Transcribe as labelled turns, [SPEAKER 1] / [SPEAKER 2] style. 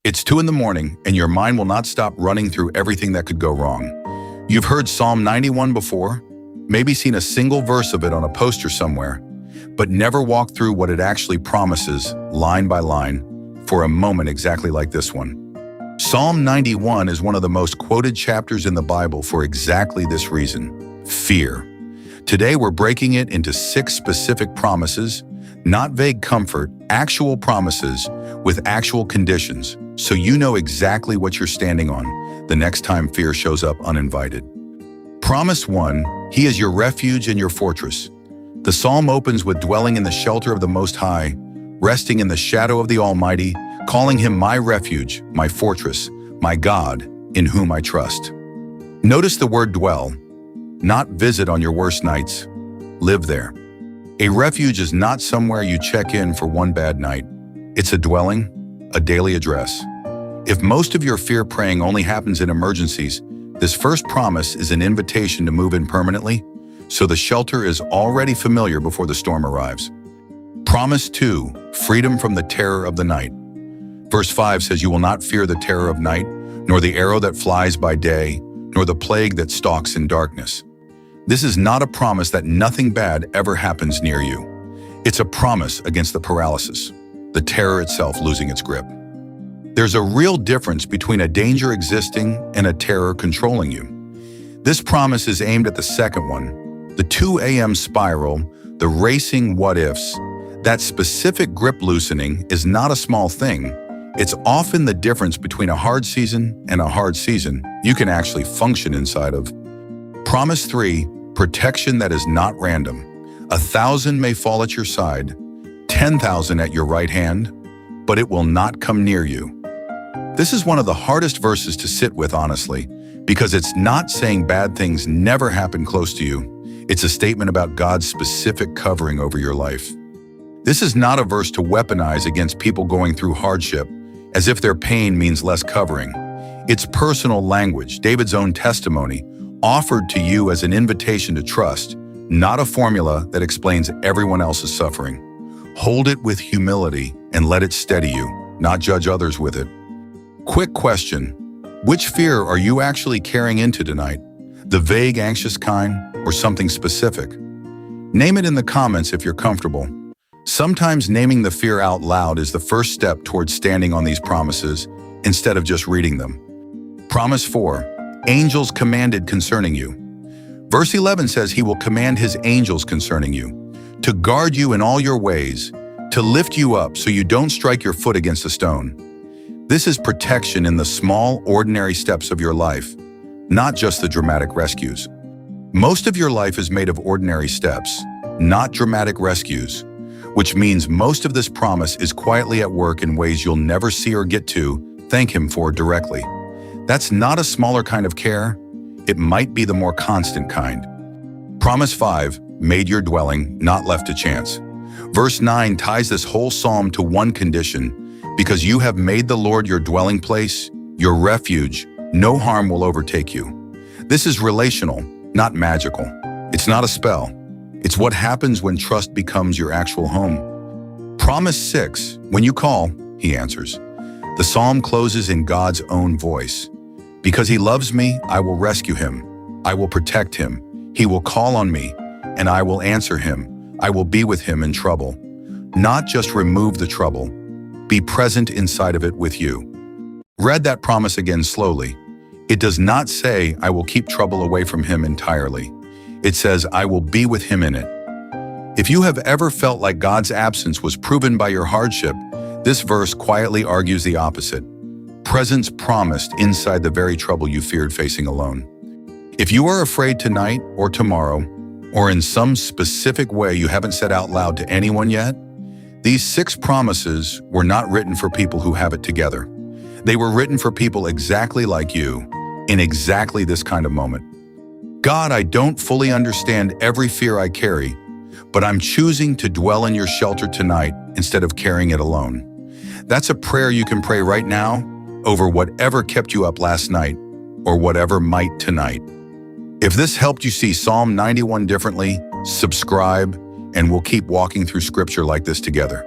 [SPEAKER 1] It's 2 in the morning, and your mind will not stop running through everything that could go wrong. You've heard Psalm 91 before, maybe seen a single verse of it on a poster somewhere, but never walked through what it actually promises, line by line, for a moment exactly like this one. Psalm 91 is one of the most quoted chapters in the Bible for exactly this reason: fear. Today we're breaking it into 6 specific promises, not vague comfort, actual promises with actual conditions, so you know exactly what you're standing on the next time fear shows up uninvited. Promise 1, He is your refuge and your fortress. The psalm opens with dwelling in the shelter of the Most High, resting in the shadow of the Almighty, calling Him my refuge, my fortress, my God, in whom I trust. Notice the word dwell, not visit on your worst nights. Live there. A refuge is not somewhere you check in for one bad night. It's a dwelling, a daily address. If most of your fear praying only happens in emergencies, this first promise is an invitation to move in permanently, so the shelter is already familiar before the storm arrives. Promise 2, freedom from the terror of the night. Verse 5 says, "You will not fear the terror of night, nor the arrow that flies by day, nor the plague that stalks in darkness." This is not a promise that nothing bad ever happens near you. It's a promise against the paralysis, the terror itself losing its grip. There's a real difference between a danger existing and a terror controlling you. This promise is aimed at the second one, the 2 a.m. spiral, the racing what-ifs. That specific grip loosening is not a small thing. It's often the difference between a hard season and a hard season you can actually function inside of. Promise 3, protection that is not random. 1,000 may fall at your side, 10,000 at your right hand, but it will not come near you. This is one of the hardest verses to sit with, honestly, because it's not saying bad things never happen close to you. It's a statement about God's specific covering over your life. This is not a verse to weaponize against people going through hardship, as if their pain means less covering. It's personal language, David's own testimony, offered to you as an invitation to trust, not a formula that explains everyone else's suffering. Hold it with humility and let it steady you, not judge others with it. Quick question: which fear are you actually carrying into tonight? The vague, anxious kind, or something specific? Name it in the comments if you're comfortable. Sometimes naming the fear out loud is the first step towards standing on these promises instead of just reading them. Promise 4, angels commanded concerning you. Verse 11 says He will command His angels concerning you, to guard you in all your ways, to lift you up so you don't strike your foot against a stone. This is protection in the small, ordinary steps of your life, not just the dramatic rescues. Most of your life is made of ordinary steps, not dramatic rescues, which means most of this promise is quietly at work in ways you'll never see or get to thank Him for directly. That's not a smaller kind of care. It might be the more constant kind. Promise 5, made your dwelling, not left to chance. Verse 9 ties this whole psalm to one condition: because you have made the Lord your dwelling place, your refuge, no harm will overtake you. This is relational, not magical. It's not a spell. It's what happens when trust becomes your actual home. Promise 6, when you call, He answers. The psalm closes in God's own voice. Because He loves me, I will rescue Him. I will protect Him. He will call on me, and I will answer Him. I will be with Him in trouble. Not just remove the trouble, be present inside of it with you. Read that promise again slowly. It does not say, I will keep trouble away from Him entirely. It says, I will be with Him in it. If you have ever felt like God's absence was proven by your hardship, this verse quietly argues the opposite. Presence promised inside the very trouble you feared facing alone. If you are afraid tonight or tomorrow, or in some specific way you haven't said out loud to anyone yet, these 6 promises were not written for people who have it together. They were written for people exactly like you, in exactly this kind of moment. God, I don't fully understand every fear I carry, but I'm choosing to dwell in your shelter tonight instead of carrying it alone. That's a prayer you can pray right now over whatever kept you up last night or whatever might tonight. If this helped you see Psalm 91 differently, subscribe, and we'll keep walking through scripture like this together.